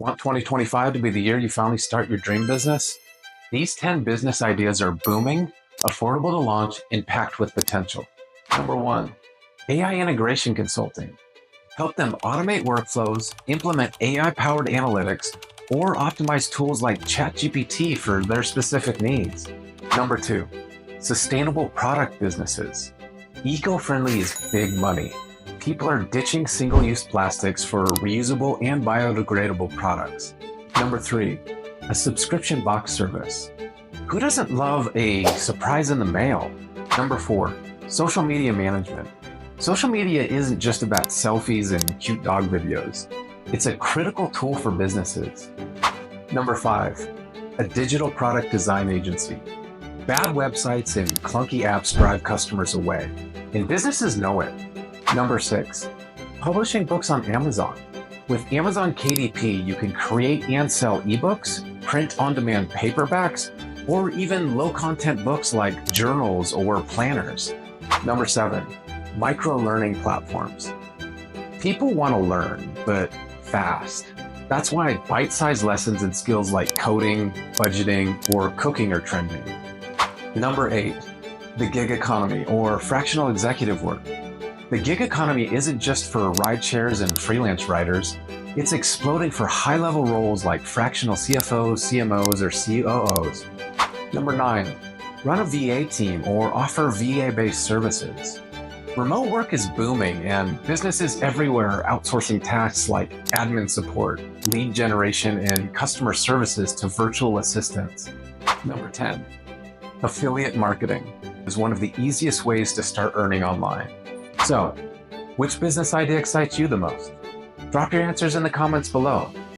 Want 2025 to be the year you finally start your dream business? These 10 business ideas are booming, affordable to launch, and packed with potential. Number 1, AI integration consulting. Help them automate workflows, implement AI-powered analytics, or optimize tools like ChatGPT for their specific needs. Number 2, sustainable product businesses. Eco-friendly is big money. People are ditching single-use plastics for reusable and biodegradable products. Number 3, a subscription box service. Who doesn't love a surprise in the mail? Number 4, social media management. Social media isn't just about selfies and cute dog videos. It's a critical tool for businesses. Number 5, a digital product design agency. Bad websites and clunky apps drive customers away, and businesses know it. Number 6, publishing books on Amazon. With Amazon KDP, you can create and sell ebooks, print on-demand paperbacks, or even low-content books like journals or planners. Number 7, micro-learning platforms. People want to learn, but fast. That's why bite-sized lessons in skills like coding, budgeting, or cooking are trending. Number 8, the gig economy or fractional executive work. The gig economy isn't just for ride shares and freelance writers. It's exploding for high-level roles like fractional CFOs, CMOs, or COOs. Number 9, run a VA team or offer VA-based services. Remote work is booming, and businesses everywhere are outsourcing tasks like admin support, lead generation, and customer services to virtual assistants. Number 10, affiliate marketing is one of the easiest ways to start earning online. So, which business idea excites you the most? Drop your answers in the comments below.